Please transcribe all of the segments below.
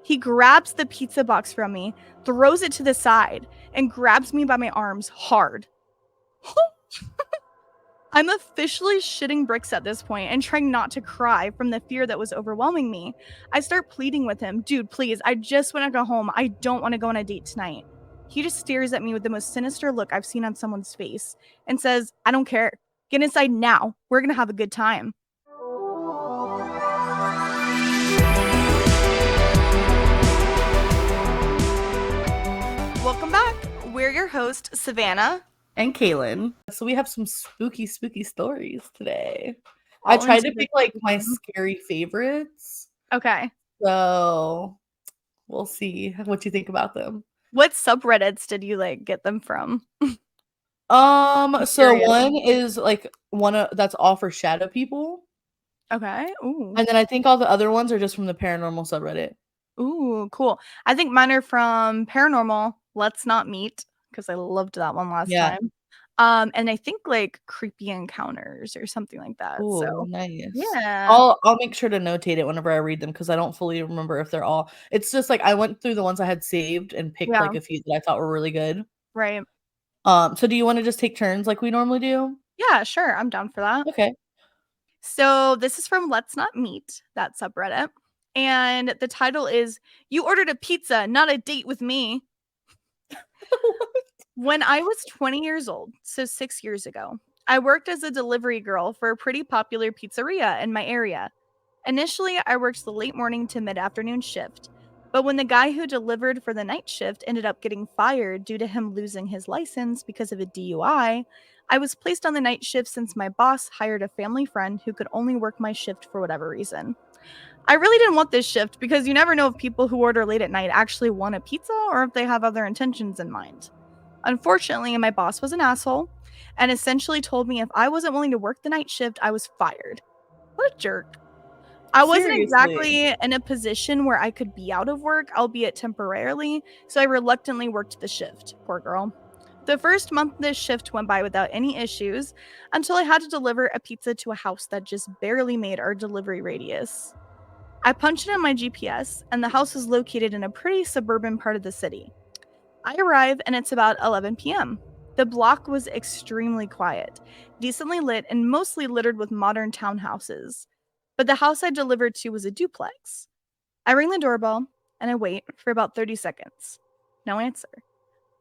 He grabs the pizza box from me, throws it to the side, and grabs me by my arms hard. I'm officially shitting bricks at this point and trying not to cry from the fear that was overwhelming me. I start pleading with him, dude, please, I just want to go home. I don't want to go on a date tonight. He just stares at me with the most sinister look I've seen on someone's face and says, I don't care. Get inside now. We're going to have a good time. Welcome back. We're your host, Savannah. And Kaylin. So we have some spooky stories today. I tried to pick like my scary favorites. Okay. So we'll see what you think about them. What subreddits did you like get them from? So one is like that's all for shadow people. Okay. Ooh. And then I think all the other ones are just from the paranormal subreddit. Ooh, cool. I think mine are from Paranormal Let's Not Meet, because I loved that one last time. And I think like Creepy Encounters or something like that. Ooh, so nice. Yeah. I'll make sure to notate it whenever I read them because I don't fully remember if they're all. It's just like I went through the ones I had saved and picked like a few that I thought were really good. Right. So do you want to just take turns like we normally do? Yeah, sure. I'm down for that. Okay. So this is from Let's Not Meet, that subreddit. And the title is, You Ordered a Pizza, Not a Date with Me. When I was 20 years old, so 6 years ago, I worked as a delivery girl for a pretty popular pizzeria in my area. Initially, I worked the late morning to mid-afternoon shift, but when the guy who delivered for the night shift ended up getting fired due to him losing his license because of a DUI, I was placed on the night shift since my boss hired a family friend who could only work my shift for whatever reason. I really didn't want this shift because you never know if people who order late at night actually want a pizza or if they have other intentions in mind. Unfortunately, my boss was an asshole and essentially told me if I wasn't willing to work the night shift, I was fired. What a jerk. I wasn't exactly in a position where I could be out of work, albeit temporarily, so I reluctantly worked the shift. Poor girl. The first month this shift went by without any issues until I had to deliver a pizza to a house that just barely made our delivery radius. I punched it in my GPS, and the house was located in a pretty suburban part of the city. I arrive, and it's about 11 p.m. The block was extremely quiet, decently lit, and mostly littered with modern townhouses. But the house I delivered to was a duplex. I ring the doorbell, and I wait for about 30 seconds. No answer.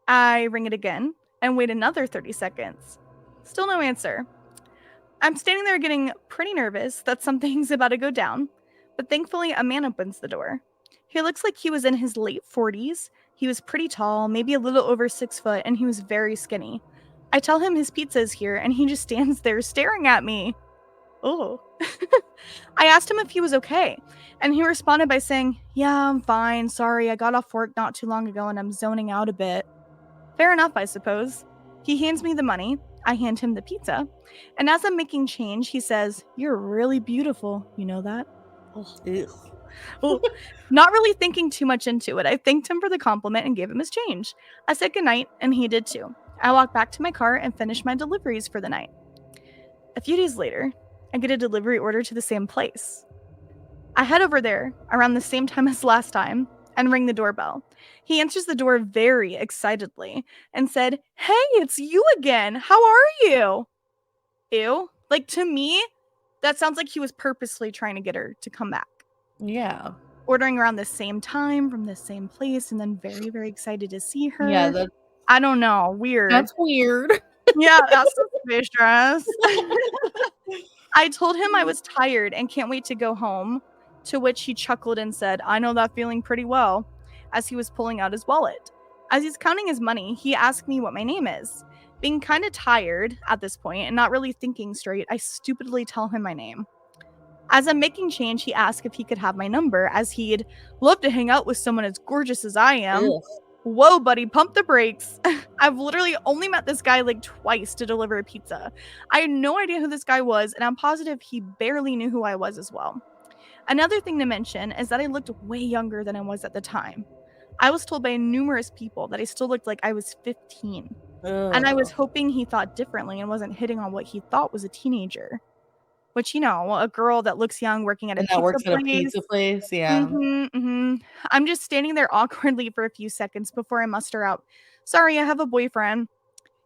I ring it again, and wait another 30 seconds. Still no answer. I'm standing there getting pretty nervous that something's about to go down, but thankfully a man opens the door. He looks like he was in his late 40s. He was pretty tall, maybe a little over 6 foot, and he was very skinny. I tell him his pizza is here, and he just stands there staring at me. Oh. I asked him if he was okay, and he responded by saying, Yeah, I'm fine. Sorry, I got off work not too long ago and I'm zoning out a bit. Fair enough, I suppose. He hands me the money. I hand him the pizza. And as I'm making change, he says, You're really beautiful. You know that? Well, not really thinking too much into it. I thanked him for the compliment and gave him his change. I said goodnight, and he did too. I walked back to my car and finished my deliveries for the night. A few days later, I get a delivery order to the same place. I head over there around the same time as last time and ring the doorbell. He answers the door very excitedly and said, Hey, it's you again. How are you? Ew. Like, to me, that sounds like he was purposely trying to get her to come back. Yeah. Ordering around the same time from the same place and then very, very excited to see her. Yeah, I don't know. Weird. That's weird. Yeah, that's suspicious. I told him I was tired and can't wait to go home, to which he chuckled and said, I know that feeling pretty well, as he was pulling out his wallet. As he's counting his money, he asked me what my name is. Being kind of tired at this point and not really thinking straight, I stupidly tell him my name. As I'm making change, he asked if he could have my number, as he'd love to hang out with someone as gorgeous as I am. Ugh. Whoa, buddy, pump the brakes. I've literally only met this guy like twice to deliver a pizza. I had no idea who this guy was, and I'm positive he barely knew who I was as well. Another thing to mention is that I looked way younger than I was at the time. I was told by numerous people that I still looked like I was 15. Ugh. And I was hoping he thought differently and wasn't hitting on what he thought was a teenager. which, you know, a girl that looks young working at a And that pizza works at a pizza place. place, yeah. I'm just standing there awkwardly for a few seconds before I muster out, "Sorry, I have a boyfriend."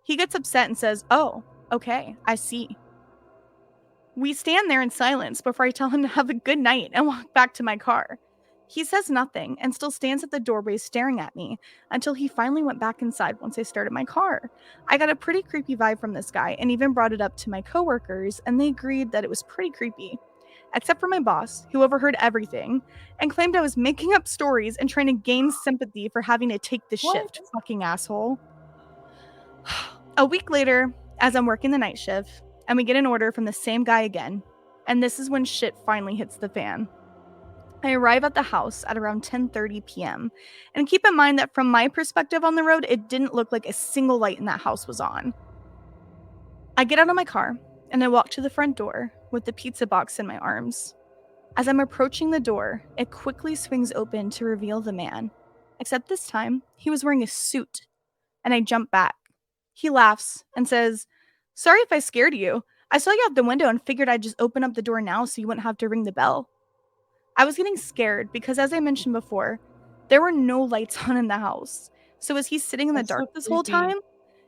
He gets upset and says, "Oh, okay, I see." We stand there in silence before I tell him to have a good night and walk back to my car. He says nothing and still stands at the doorway staring at me until he finally went back inside once I started my car. I got a pretty creepy vibe from this guy and even brought it up to my coworkers, and they agreed that it was pretty creepy. Except for my boss, who overheard everything and claimed I was making up stories and trying to gain sympathy for having to take the What? shift. Fucking asshole. A week later, as I'm working the night shift, and we get an order from the same guy again, and this is when shit finally hits the fan. I arrive at the house at around 10:30 p.m. And keep in mind that from my perspective on the road, it didn't look like a single light in that house was on. I get out of my car and I walk to the front door with the pizza box in my arms. As I'm approaching the door, it quickly swings open to reveal the man. Except this time, he was wearing a suit, and I jump back. He laughs and says, "Sorry if I scared you. I saw you out the window and figured I'd just open up the door now so you wouldn't have to ring the bell." I was getting scared because, as I mentioned before, there were no lights on in the house. So was he sitting in the That's so dark this whole creepy. time?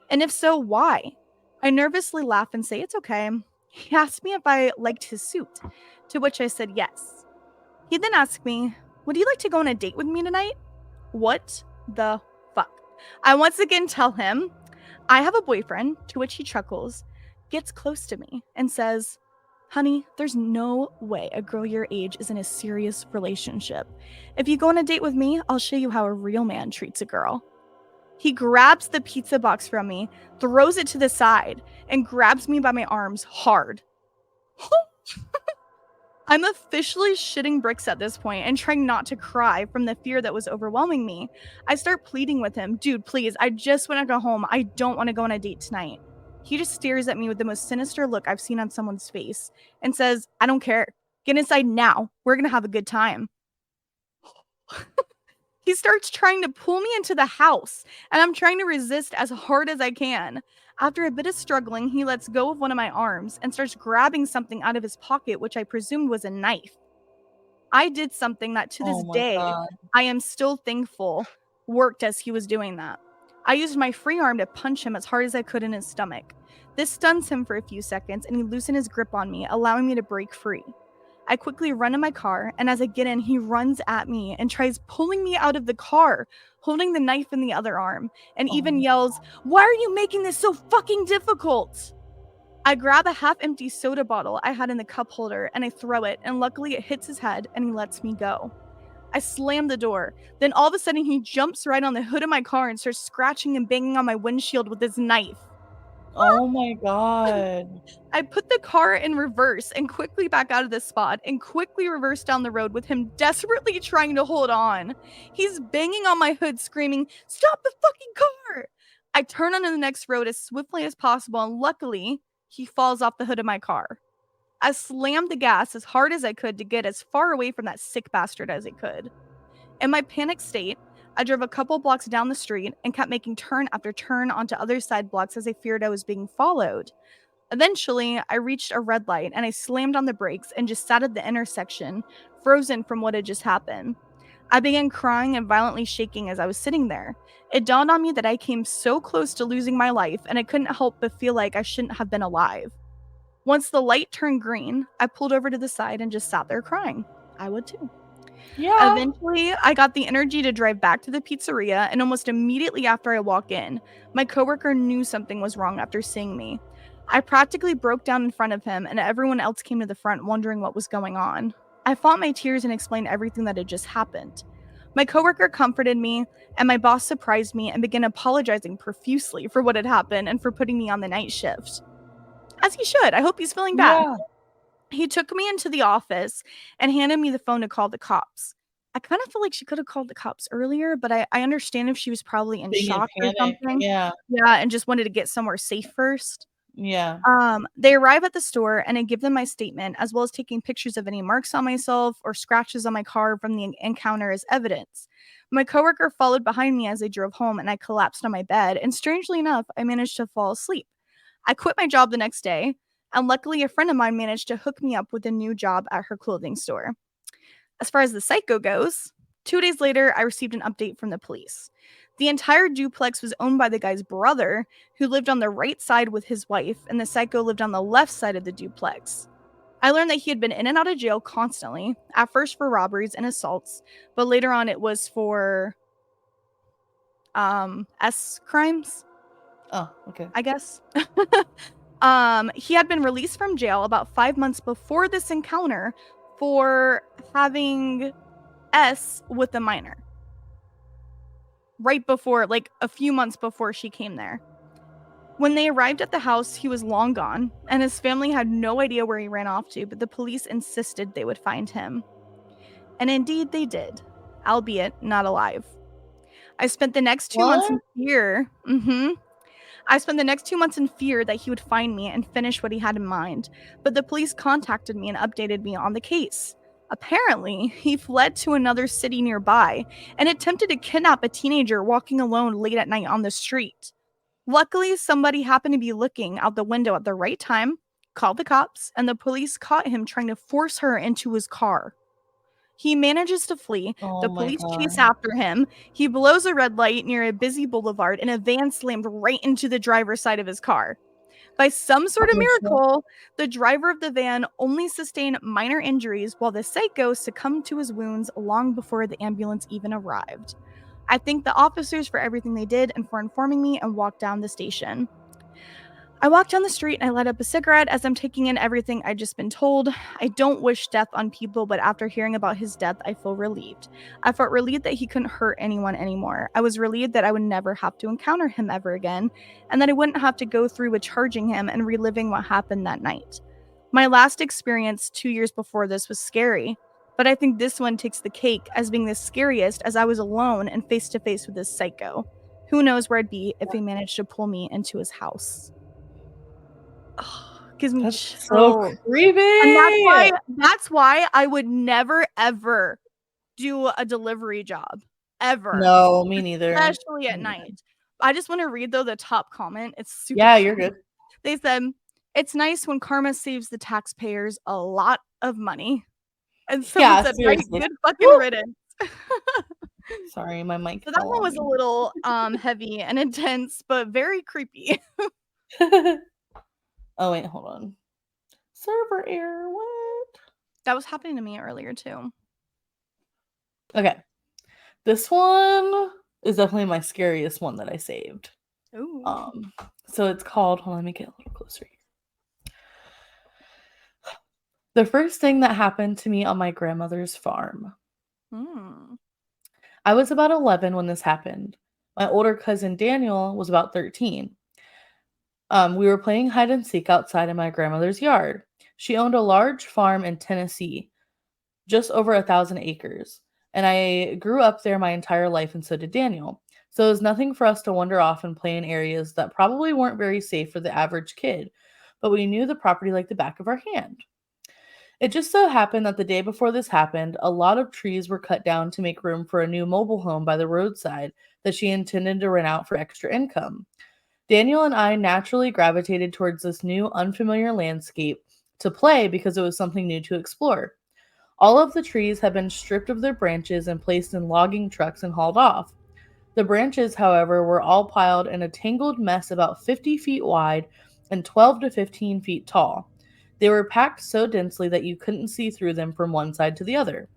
And if so, why? I nervously laugh and say, "It's okay." He asked me if I liked his suit, to which I said yes. He then asked me, "Would you like to go on a date with me tonight?" What the fuck? I once again tell him I have a boyfriend, to which he chuckles, gets close to me, and says, "Honey, there's no way a girl your age is in a serious relationship. If you go on a date with me, I'll show you how a real man treats a girl." He grabs the pizza box from me, throws it to the side, and grabs me by my arms hard. I'm officially shitting bricks at this point and trying not to cry from the fear that was overwhelming me. I start pleading with him, "Dude, please, I just want to go home. I don't want to go on a date tonight." He just stares at me with the most sinister look I've seen on someone's face and says, "I don't care. Get inside now. We're going to have a good time." He starts trying to pull me into the house, and I'm trying to resist as hard as I can. After a bit of struggling, he lets go of one of my arms and starts grabbing something out of his pocket, which I presumed was a knife. I did something that to Oh this my day, god. I am still thankful worked as he was doing that. I used my free arm to punch him as hard as I could in his stomach. This stuns him for a few seconds and he loosened his grip on me, allowing me to break free. I quickly run to my car, and as I get in, he runs at me and tries pulling me out of the car, holding the knife in the other arm, and even Oh. yells, "Why are you making this so fucking difficult?" I grab a half empty soda bottle I had in the cup holder and I throw it, and luckily it hits his head and he lets me go. I slam the door. Then all of a sudden, he jumps right on the hood of my car and starts scratching and banging on my windshield with his knife. Oh my god. I put the car in reverse and quickly back out of this spot and quickly reverse down the road with him desperately trying to hold on. He's banging on my hood, screaming, "Stop the fucking car!" I turn onto the next road as swiftly as possible, and luckily, he falls off the hood of my car. I slammed the gas as hard as I could to get as far away from that sick bastard as I could. In my panicked state, I drove a couple blocks down the street and kept making turn after turn onto other side blocks as I feared I was being followed. Eventually, I reached a red light and I slammed on the brakes and just sat at the intersection, frozen from what had just happened. I began crying and violently shaking as I was sitting there. It dawned on me that I came so close to losing my life and I couldn't help but feel like I shouldn't have been alive. Once the light turned green, I pulled over to the side and just sat there crying. I would too. Yeah. Eventually, I got the energy to drive back to the pizzeria, and almost immediately after I walk in, my coworker knew something was wrong after seeing me. I practically broke down in front of him, and everyone else came to the front wondering what was going on. I fought my tears and explained everything that had just happened. My coworker comforted me, and my boss surprised me and began apologizing profusely for what had happened and for putting me on the night shift. As he should. I hope he's feeling bad. Yeah. He took me into the office and handed me the phone to call the cops. I kind of feel like she could have called the cops earlier, but I understand if she was probably in Being in shock or panic. something. Yeah. Yeah, and just wanted to get somewhere safe first. Yeah. They arrive at the store and I give them my statement, as well as taking pictures of any marks on myself or scratches on my car from the encounter as evidence. My coworker followed behind me as I drove home, and I collapsed on my bed. And strangely enough, I managed to fall asleep. I quit my job the next day, And luckily, a friend of mine managed to hook me up with a new job at her clothing store. As far as the psycho goes, 2 days later, I received an update from the police. The entire duplex was owned by the guy's brother, who lived on the right side with his wife, and the psycho lived on the left side of the duplex. I learned that he had been in and out of jail constantly, at first for robberies and assaults, but later on it was for S crimes, Oh, okay. I guess. He had been released from jail about 5 months before this encounter for having S with a minor. Right before, like a few months before she came there. When they arrived at the house, he was long gone, and his family had no idea where he ran off to, but the police insisted they would find him. And indeed they did, albeit not alive. I spent the next 2 months in fear. I spent the next 2 months in fear that he would find me and finish what he had in mind, but the police contacted me and updated me on the case. Apparently, he fled to another city nearby and attempted to kidnap a teenager walking alone late at night on the street. Luckily, somebody happened to be looking out the window at the right time, called the cops, and the police caught him trying to force her into his car. He manages to flee. Oh The my police God. chase after him. He blows a red light near a busy boulevard, and a van slammed right into the driver's side of his car. By some sort of miracle, the driver of the van only sustained minor injuries, while the psycho succumbed to his wounds long before the ambulance even arrived. I thank the officers for everything they did and for informing me, and walked down the station. I walked down the street and I light up a cigarette as I'm taking in everything I'd just been told. I don't wish death on people, but after hearing about his death, I feel relieved. I felt relieved that he couldn't hurt anyone anymore. I was relieved that I would never have to encounter him ever again, and that I wouldn't have to go through with charging him and reliving what happened that night. My last experience 2 years before this was scary, but I think this one takes the cake as being the scariest, as I was alone and face to face with this psycho. Who knows where I'd be if he managed to pull me into his house. Gives me That's so creepy. And that's why I would never ever do a delivery job. Ever. No, me neither. Especially at night. I just want to read though the top comment. It's super Yeah, you're good. They said, "It's nice when karma saves the taxpayers a lot of money." And someone said, right, good fucking riddance. Sorry, my mic. So that one was a little heavy and intense, but very creepy. Oh wait, hold on. Server error, what? That was happening to me earlier too. Okay. This one is definitely my scariest one that I saved. Ooh. So it's called, hold on, let me get a little closer here. The first thing that happened to me on my grandmother's farm. I was about 11 when this happened. My older cousin Daniel was about 13. We were playing hide and seek outside in my grandmother's yard. She owned a large farm in Tennessee, just over 1,000 acres. And I grew up there my entire life, and so did Daniel. So it was nothing for us to wander off and play in areas that probably weren't very safe for the average kid, but we knew the property like the back of our hand. It just so happened that the day before this happened, a lot of trees were cut down to make room for a new mobile home by the roadside that she intended to rent out for extra income. Daniel and I naturally gravitated towards this new unfamiliar landscape to play because it was something new to explore. All of the trees had been stripped of their branches and placed in logging trucks and hauled off. The branches, however, were all piled in a tangled mess about 50 feet wide and 12 to 15 feet tall. They were packed so densely that you couldn't see through them from one side to the other.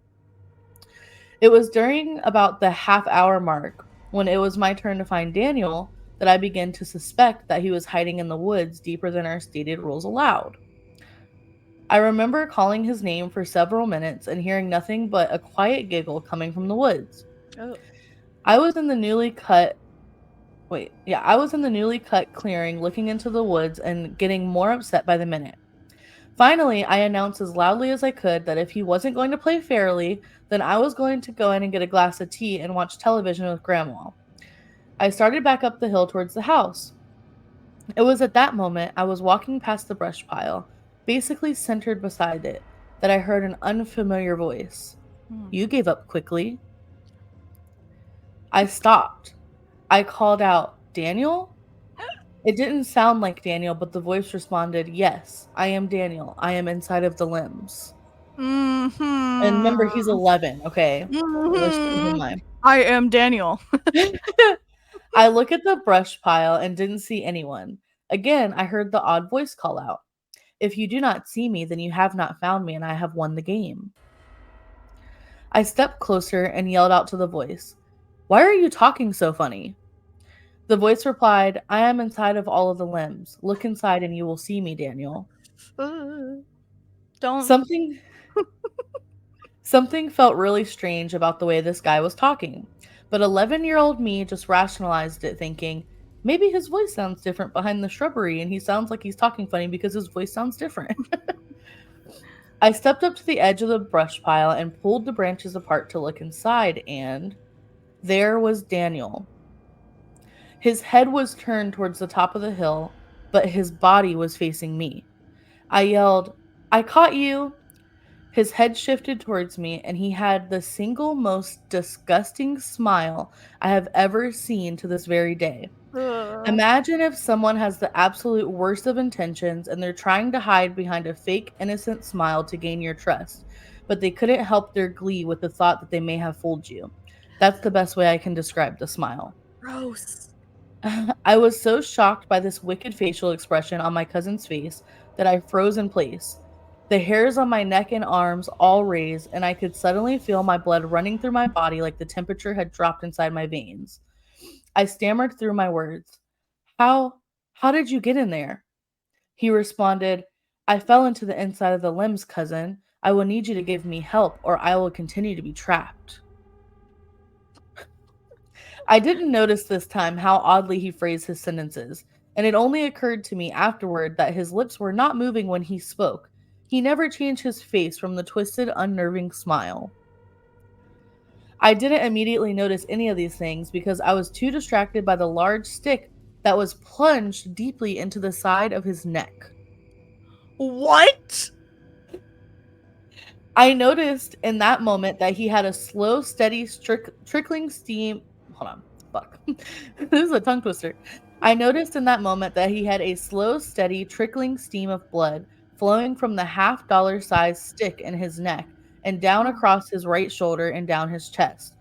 It was during about the half-hour mark, when it was my turn to find Daniel, that I began to suspect that he was hiding in the woods deeper than our stated rules allowed. I remember calling his name for several minutes and hearing nothing but a quiet giggle coming from the woods. Oh. I was in the newly cut clearing, looking into the woods and getting more upset by the minute. Finally, I announced as loudly as I could that if he wasn't going to play fairly, then I was going to go in and get a glass of tea and watch television with Grandma. I started back up the hill towards the house. It was at that moment I was walking past the brush pile, basically centered beside it, that I heard an unfamiliar voice. You gave up quickly. I stopped. I called out, Daniel? It didn't sound like Daniel, but the voice responded, "Yes, I am Daniel. I am inside of the limbs." And remember, he's Mhm. 11, okay? Let's keep in Mhm. mind. I am Daniel. I look at the brush pile and didn't see anyone. Again, I heard the odd voice call out. "If you do not see me, then you have not found me and I have won the game." I stepped closer and yelled out to the voice, "Why are you talking so funny?" The voice replied, "I am inside of all of the limbs. Look inside and you will see me, Daniel." Don't. Something something felt really strange about the way this guy was talking. But 11-year-old me just rationalized it thinking, maybe his voice sounds different behind the shrubbery and he sounds like he's talking funny because his voice sounds different. I stepped up to the edge of the brush pile and pulled the branches apart to look inside, and there was Daniel. His head was turned towards the top of the hill, but his body was facing me. I yelled, "I caught you!" His head shifted towards me, and he had the single most disgusting smile I have ever seen to this very day. Ugh. Imagine if someone has the absolute worst of intentions and they're trying to hide behind a fake, innocent smile to gain your trust, but they couldn't help their glee with the thought that they may have fooled you. That's the best way I can describe the smile. Gross. I was so shocked by this wicked facial expression on my cousin's face that I froze in place. The hairs on my neck and arms all raised, and I could suddenly feel my blood running through my body like the temperature had dropped inside my veins. I stammered through my words. How did you get in there?" He responded, "I fell into the inside of the limbs, cousin. I will need you to give me help, or I will continue to be trapped." I didn't notice this time how oddly he phrased his sentences, and it only occurred to me afterward that his lips were not moving when he spoke. He never changed his face from the twisted, unnerving smile. I didn't immediately notice any of these things because I was too distracted by the large stick that was plunged deeply into the side of his neck. What? I noticed in that moment that he had a slow, steady, trickling steam. Hold on. Fuck. This is a tongue twister. I noticed in that moment that he had a slow, steady, trickling steam of blood flowing from the half-dollar sized stick in his neck and down across his right shoulder and down his chest.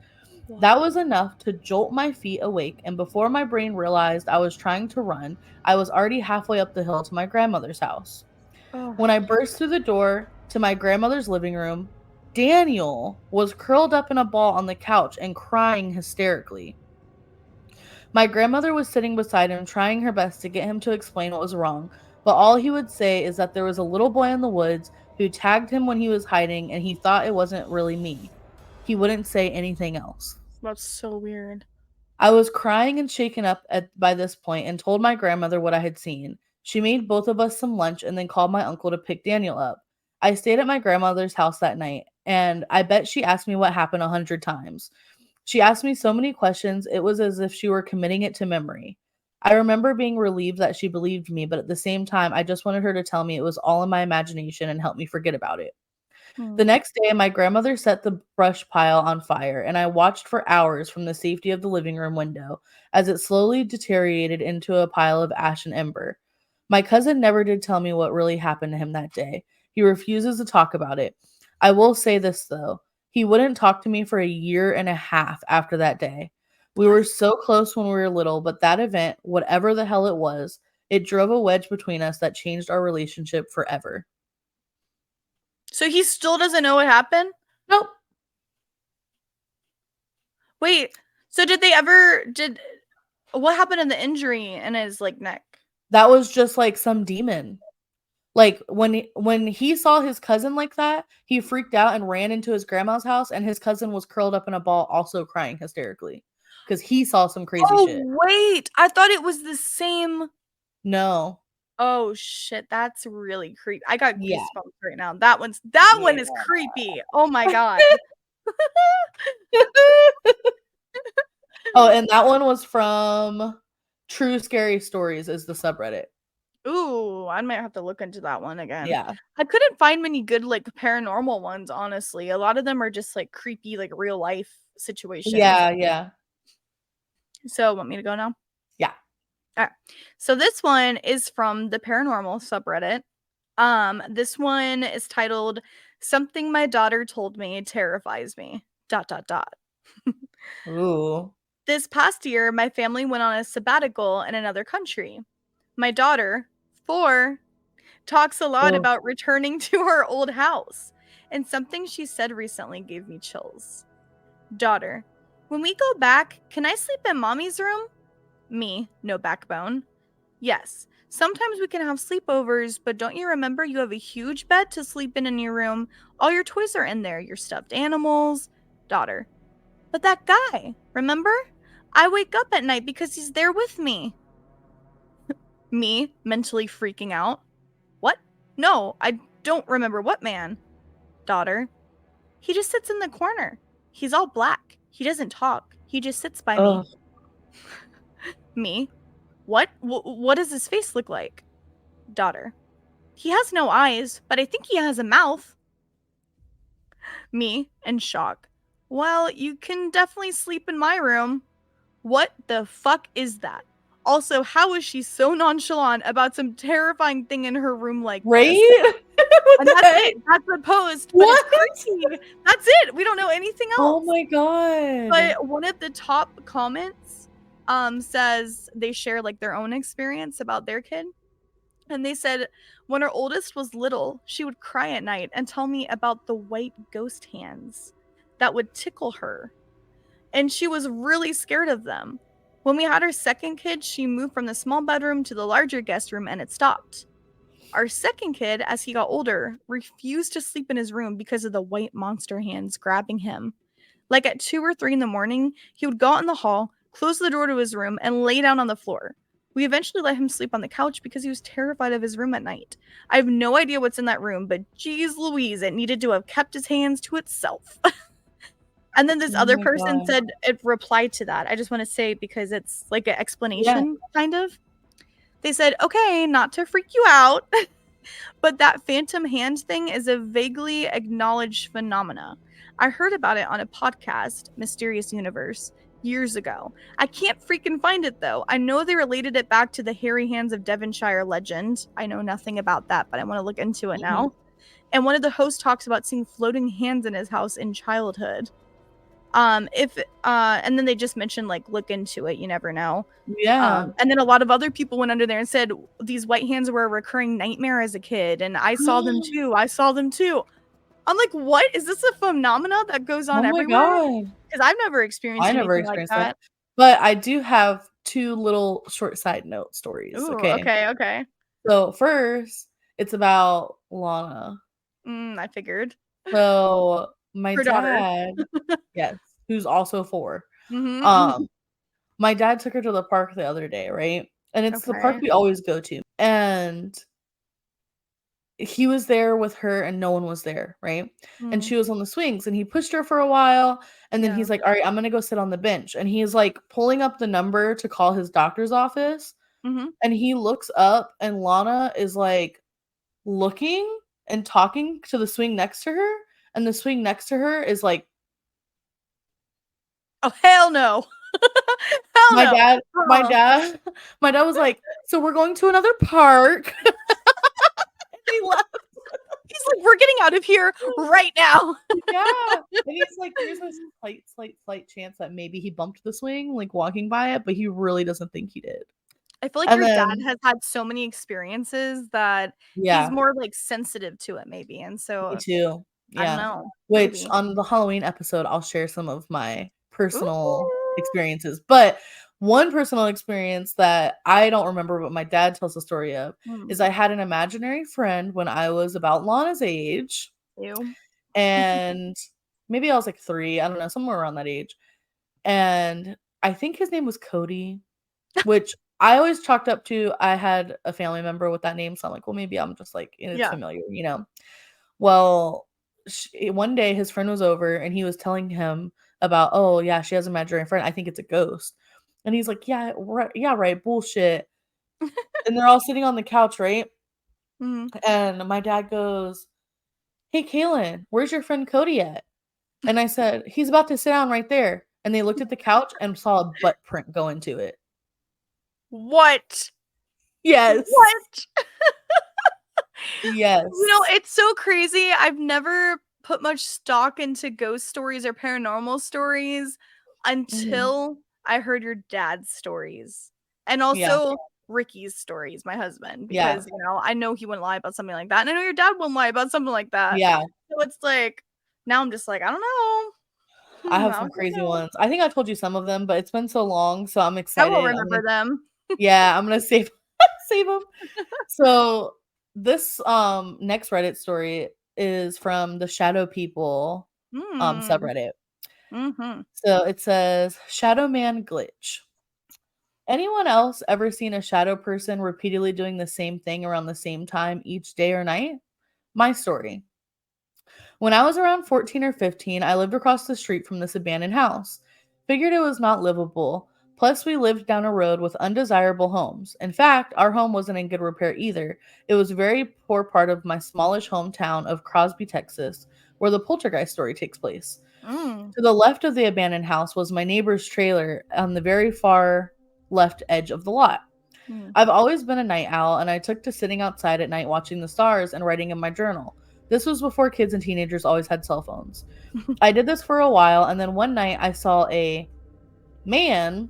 That was enough to jolt my feet awake, and before my brain realized I was trying to run, I was already halfway up the hill to my grandmother's house. Oh. When I burst through the door to my grandmother's living room, Daniel was curled up in a ball on the couch and crying hysterically. My grandmother was sitting beside him, trying her best to get him to explain what was wrong, but all he would say is that there was a little boy in the woods who tagged him when he was hiding and he thought it wasn't really me. He wouldn't say anything else. That's so weird. I was crying and shaken up by this point and told my grandmother what I had seen. She made both of us some lunch and then called my uncle to pick Daniel up. I stayed at my grandmother's house that night, and I bet she asked me what happened 100 times. She asked me so many questions, it was as if she were committing it to memory. I remember being relieved that she believed me, but at the same time, I just wanted her to tell me it was all in my imagination and help me forget about it. The Hmm. next day, my grandmother set the brush pile on fire, and I watched for hours from the safety of the living room window as it slowly deteriorated into a pile of ash and ember. My cousin never did tell me what really happened to him that day. He refuses to talk about it. I will say this, though. He wouldn't talk to me for a year and a half after that day. We were What? so close when we were little, but that event, whatever the hell it was, it drove a wedge between us that changed our relationship forever. So he still doesn't know what happened? Nope. Wait. So did they ever did what happened in the injury in his like neck? That was just like some demon. Like when he saw his cousin like that, he freaked out and ran into his grandma's house, and his cousin was curled up in a ball also crying hysterically because he saw some crazy Oh shit. wait, I thought it was the same. No. Oh shit, that's really creepy. I got Yeah. goosebumps right now. That one Yeah. is creepy. Oh my god. Oh, and that one was from True Scary Stories is the subreddit. Ooh, I might have to look into that one again. Yeah. I couldn't find many good like paranormal ones, honestly. A lot of them are just like creepy, like real life situations. Yeah, yeah. So, want me to go now? Yeah. All right. So this one is from the paranormal subreddit. This one is titled "Something My Daughter Told Me Terrifies Me." Dot dot dot. Ooh. This past year, my family went on a sabbatical in another country. My daughter, 4, talks a lot Oh. about returning to her old house, and something she said recently gave me chills. Daughter, when we go back, can I sleep in mommy's room? Me, no backbone. Yes, sometimes we can have sleepovers, but don't you remember you have a huge bed to sleep in your room? All your toys are in there, your stuffed animals. Daughter, but that guy, remember? I wake up at night because he's there with me. Me, mentally freaking out. What? No, I don't remember what man. Daughter, he just sits in the corner. He's all black. He doesn't talk. He just sits by me. Oh. Me, what? What does his face look like? Daughter, he has no eyes, but I think he has a mouth. Me, in shock. Well, you can definitely sleep in my room. What the fuck is that? Also, how is she so nonchalant about some terrifying thing in her room like this? Right? And that's it. That's the post, but What? it's creepy. That's it. We don't know anything Oh else. my god. But one of the top comments says they share like their own experience about their kid. And they said when her oldest was little, she would cry at night and tell me about the white ghost hands that would tickle her. And she was really scared of them. When we had our second kid, she moved from the small bedroom to the larger guest room and it stopped. Our second kid, as he got older, refused to sleep in his room because of the white monster hands grabbing him. Like at 2 or 3 in the morning, he would go out in the hall, close the door to his room, and lay down on the floor. We eventually let him sleep on the couch because he was terrified of his room at night. I have no idea what's in that room, but geez Louise, it needed to have kept his hands to itself. And then this Oh other my person god. said it replied to that. I just want to say because it's like an Yeah. explanation, kind of. They said, okay, not to freak you out, but that phantom hand thing is a vaguely acknowledged phenomena. I heard about it on a podcast, Mysterious Universe, years ago. I can't freaking find it though. I know they related it back to the hairy hands of Devonshire legend. I know nothing about that, but I want to look into it Mhm. now. And one of the hosts talks about seeing floating hands in his house in childhood. And then they just mentioned like look into it, you never know. Yeah. And then a lot of other people went under there and said these white hands were a recurring nightmare as a kid, and I saw them too. I saw them too. I'm like, what is this a phenomena that goes on Oh my everywhere? god. Because I've never experienced I never anything like experienced that. that. But I do have 2 little short side note stories, Ooh, okay? okay. So first, it's about Lana. I figured. So my Her daughter. dad, yes, who's also 4. Mhm. My dad took her to the park the other day, right? And it's the park Okay. we always go to. And he was there with her and no one was there, right? And Mm, she was on the swings and he pushed her for a while and then yeah. he's like, "All right, I'm going to go sit on the bench." And he's like pulling up the number to call his doctor's office Mhm. and he looks up and Lana is like looking and talking to the swing next to her and the swing next to her is like Oh hell no. Hell my no. dad my Oh. dad my dad was like, "So we're going to another park." And he left. He's like, we're getting out of here right now. Yeah, and he's like, there's a slight chance that maybe he bumped the swing, like, walking by it, but he really doesn't think he did. I feel like And your dad then has had so many experiences that he's yeah, more, like, sensitive to it maybe, and me so, too. I don't Yeah. know, Which maybe. on the Halloween episode, I'll share some of my personal Ooh. experiences, but one personal experience that I don't remember, but my dad tells the story of, Mm, is I had an imaginary friend when I was about Lana's age, ew. and maybe I was, like, 3, I don't know, somewhere around that age, and I think his name was Cody. Which I always chalked up to I had a family member with that name, so I'm like, "Well, maybe I'm just like it's Yeah. familiar," you know? Well, one day his friend was over and he was telling him about, "Oh, yeah, she has an imaginary friend. I think it's a ghost." And he's like, yeah, right, bullshit." And they're all sitting on the couch, right? Mhm. And my dad goes, "Hey, Kaylin, where's your friend Cody at?" And I said, "He's about to sit down right there." And they looked at the couch and saw a butt print go into it. What? Yes. What? Yes. It's so crazy. I've never put much stock into ghost stories or paranormal stories until I heard your dad's stories. And Yeah. also Ricky's stories, my husband, Yeah. because I know he wouldn't lie about something like that. And I know your dad wouldn't lie about something like that. Yeah. So it's like now I'm just like, I don't know. I have I some don't crazy know. ones. I think I told you some of them, but it's been so long, so I'm I will excited. remember them. Yeah, I'm gonna save save them. So this next Reddit story is from the Shadow People Mm. subreddit. Mm-hmm. So it says Shadow Man glitch. Anyone else ever seen a shadow person repeatedly doing the same thing around the same time each day or night? My story. When I was around 14 or 15, I lived across the street from this abandoned house. Figured it was not livable. Plus, we lived down a road with undesirable homes. In fact, our home wasn't in good repair either. It was a very poor part of my smallish hometown of Crosby, Texas, where the poltergeist story takes place. Mm. To the left of the abandoned house was my neighbor's trailer on the very far left edge of the lot. Mm. I've always been a night owl, and I took to sitting outside at night watching the stars and writing in my journal. This was before kids and teenagers always had cell phones. I did this for a while, and then one night I saw a man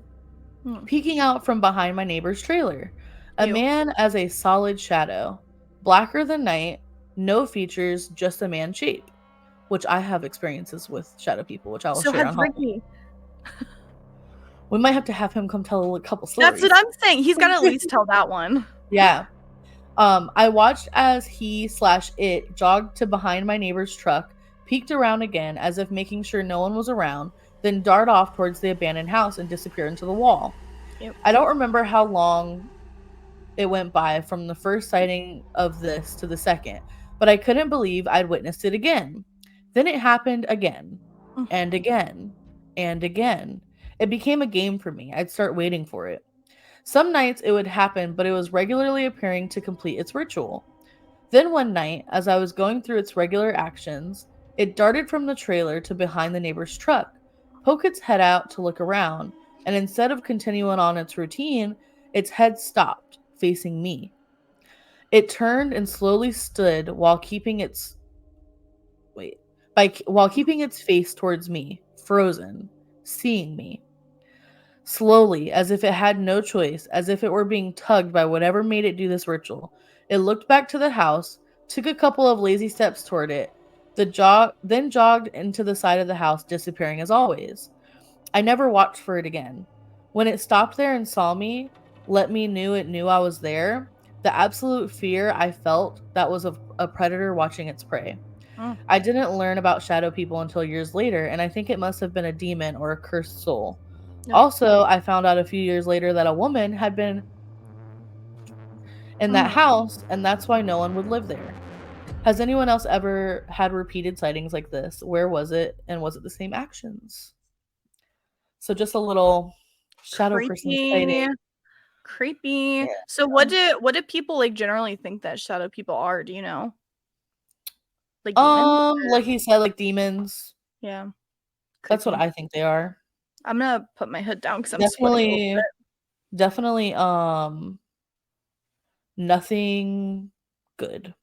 Mm. peeking out from behind my neighbor's trailer. A Ew. man as a solid shadow, blacker than night, no features, just a man shape, which I have experiences with shadow people, which I will So share has on Halloween. Ricky. We might have to have him come tell a couple That's what stories. I'm saying. He's got to at least tell that one. Yeah. I watched as he/it jogged to behind my neighbor's truck, peeked around again as if making sure no one was around, then dart off towards the abandoned house and disappear into the wall. Yep. I don't remember how long it went by from the first sighting of this to the second, but I couldn't believe I'd witnessed it again. Then it happened again, and again, and again. It became a game for me. I'd start waiting for it. Some nights it would happen, but it was regularly appearing to complete its ritual. Then one night, as I was going through its regular actions, it darted from the trailer to behind the neighbor's truck, poked its head out to look around, and instead of continuing on its routine, its head stopped, facing me. It turned and slowly stood while keeping its while keeping its face towards me, frozen, seeing me. Slowly, as if it had no choice, as if it were being tugged by whatever made it do this ritual. It looked back to the house, took a couple of lazy steps toward it, then jogged into the side of the house, disappearing as always. I never watched for it again. When it stopped there and saw me, let me knew it knew I was there, the absolute fear I felt that was of a predator watching its prey. Mm. I didn't learn about shadow people until years later, and I think it must have been a demon or a cursed soul. No. Also, I found out a few years later that a woman had been in that house, and that's why no one would live there. Has anyone else ever had repeated sightings like this? Where was it, and was it the same actions? So just a little shadow person Creepy. sighting. Creepy. Yeah. So what do people like generally think that shadow people are? Do you know? Like demons? Like he said, like demons. Yeah. That's what Creepy. I think they are. I'm gonna put my hood down because I'm sweating a little Definitely, bit. definitely, nothing good.